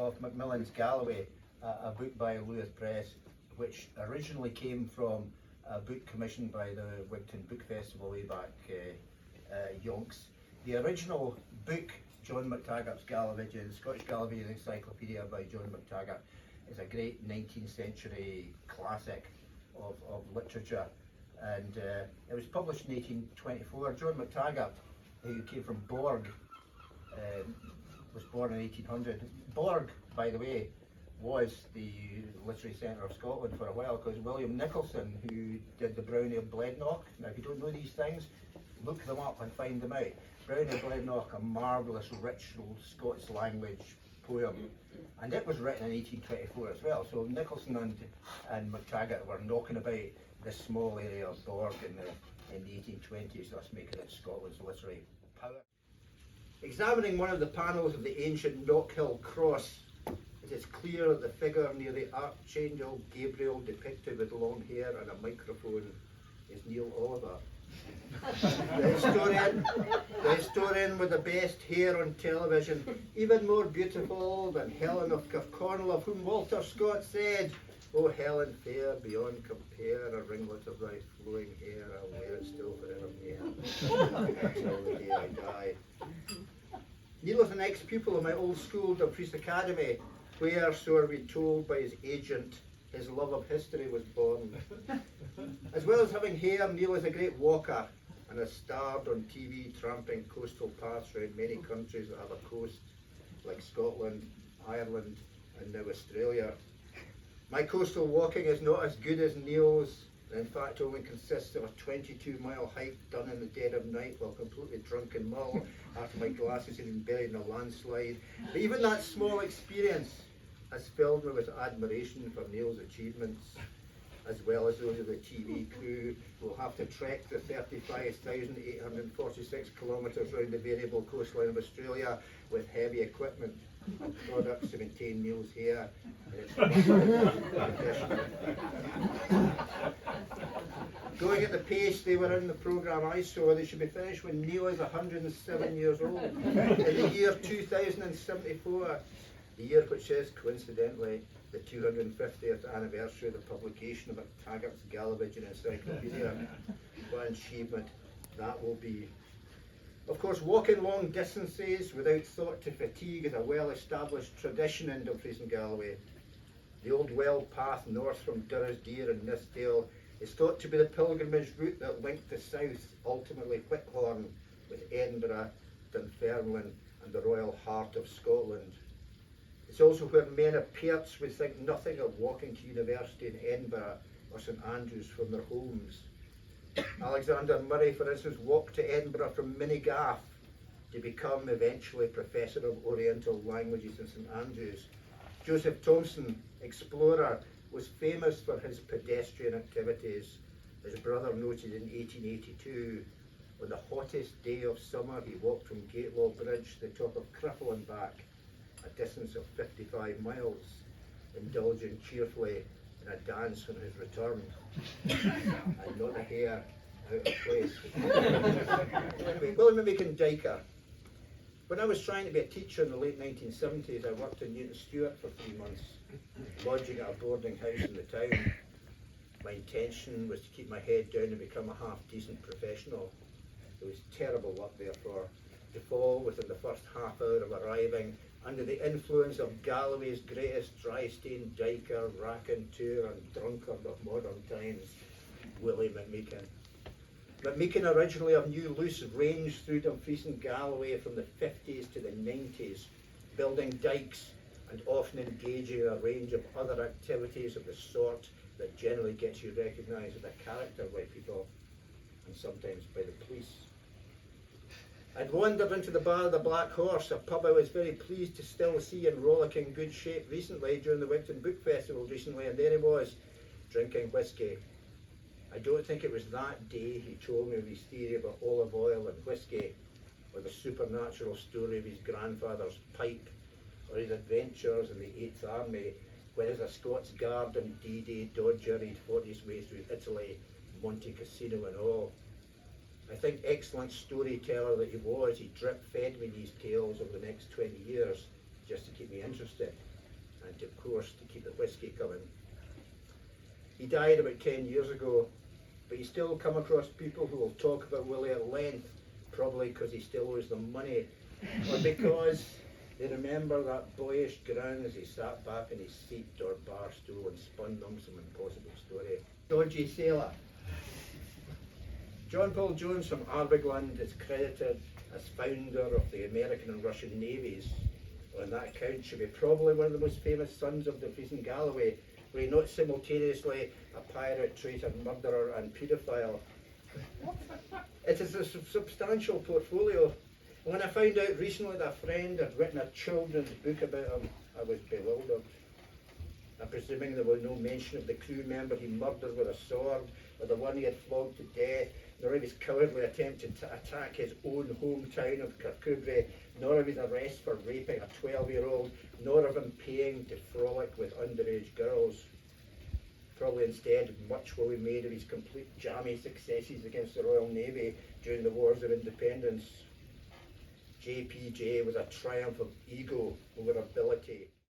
of Macmillan's Galloway, a book by Lewis Press, which originally came from a book commissioned by the Wigton Book Festival way back yonks. The original book, John McTaggart's Gallovision, Scottish Gallovision Encyclopedia by John McTaggart, is a great 19th century classic of literature, and it was published in 1824. John McTaggart, who came from Borg, was born in 1800. Borg, by the way, was the literary centre of Scotland for a while, because William Nicholson, who did the Brownie of Blednoch, now if you don't know these things, look them up and find them out. Brownie of Blednoch, a marvellous, rich old Scots language poem, and it was written in 1824 as well. So Nicholson and McTaggart were knocking about this small area of Borg in the 1820s, thus making it Scotland's literary power. Examining one of the panels of the ancient Knockhill cross, it is clear that the figure near the Archangel Gabriel, depicted with long hair and a microphone, is Neil Oliver. The historian with the best hair on television, even more beautiful than Helen of Kirkconnell, of whom Walter Scott said, "Oh Helen fair beyond compare, a ringlet of thy flowing hair, I'll wear it still forevermore, until the day I die." Neil is an ex-pupil of my old school, Dumfries Academy, where, so are we told by his agent, his love of history was born. As well as having hair, Neil is a great walker and has starred on TV tramping coastal paths around many countries that have a coast, like Scotland, Ireland and now Australia. My coastal walking is not as good as Neil's, and in fact only consists of a 22-mile hike done in the dead of night while completely drunk in mull after my glasses had been buried in a landslide. But even that small experience has filled me with admiration for Neil's achievements, as well as those of the TV crew who will have to trek the 35,846 kilometres round the variable coastline of Australia with heavy equipment and products to maintain Neil's hair in its condition. Going at the pace they were in the programme I saw, they should be finished when Neil is 107 years old, in the year 2074. The year which is, coincidentally, the 250th anniversary of the publication of McTaggart's Gallovision Encyclopedia. What an achievement that will be. Of course, walking long distances without thought to fatigue is a well-established tradition in Dumfries and Galloway. The old well path north from Durrisdeer and Nithsdale is thought to be the pilgrimage route that linked the south, ultimately Whithorn, with Edinburgh, Dunfermline and the royal heart of Scotland. It's also where men of Perths would think nothing of walking to university in Edinburgh or St Andrews from their homes. Alexander Murray, for instance, walked to Edinburgh from Minnegaff to become eventually Professor of Oriental Languages in St Andrews. Joseph Thomson, explorer, was famous for his pedestrian activities. His brother noted in 1882, on the hottest day of summer, he walked from Gatelaw Bridge to the top of Criffel and back, a distance of 55 miles, indulging cheerfully in a dance on his return, and not a hair out of place. Anyway, William McIntyre. When I was trying to be a teacher in the late 1970s, I worked in Newton Stewart for 3 months, lodging at a boarding house in the town. My intention was to keep my head down and become a half-decent professional. It was terrible luck, therefore, to fall within the first half hour of arriving under the influence of Galloway's greatest dry-stained diker, raconteur and drunkard of modern times, Willie McMeekin. McMeekin, originally of New Luce, ranged through Dumfries and Galloway from the 50s to the 90s, building dykes and often engaging in a range of other activities of the sort that generally gets you recognised as a character by people, and sometimes by the police. I'd wandered into the bar of the Black Horse, a pub I was very pleased to still see in rollicking good shape recently during the Wigton Book Festival recently, and there he was, drinking whisky. I don't think it was that day he told me of his theory about olive oil and whisky, or the supernatural story of his grandfather's pipe, or his adventures in the 8th Army, when as a Scots Guard and D-Day Dodger he'd fought his way through Italy, Monte Cassino and all. I think excellent storyteller that he was, he drip-fed me these tales over the next 20 years, just to keep me interested. and of course to keep the whiskey coming. He died about 10 years ago, but you still come across people who will talk about Willie at length, probably because he still owes them money, or because they remember that boyish grin as he sat back in his seat or bar stool and spun them some impossible story. Dodgy sailor. John Paul Jones from Arbigland is credited as founder of the American and Russian navies. On that account, should be probably one of the most famous sons of the Friesen Galloway, were he not simultaneously a pirate, traitor, murderer and paedophile. It is a substantial portfolio. And when I found out recently that a friend had written a children's book about him, I was bewildered. I'm presuming there was no mention of the crew member he murdered with a sword, or the one he had flogged to death, nor of his cowardly attempt to attack his own hometown of Kirkcudbright, nor of his arrest for raping a 12-year-old, nor of him paying to frolic with underage girls. Probably instead, much will be made of his complete jammy successes against the Royal Navy during the Wars of Independence. JPJ was a triumph of ego over ability.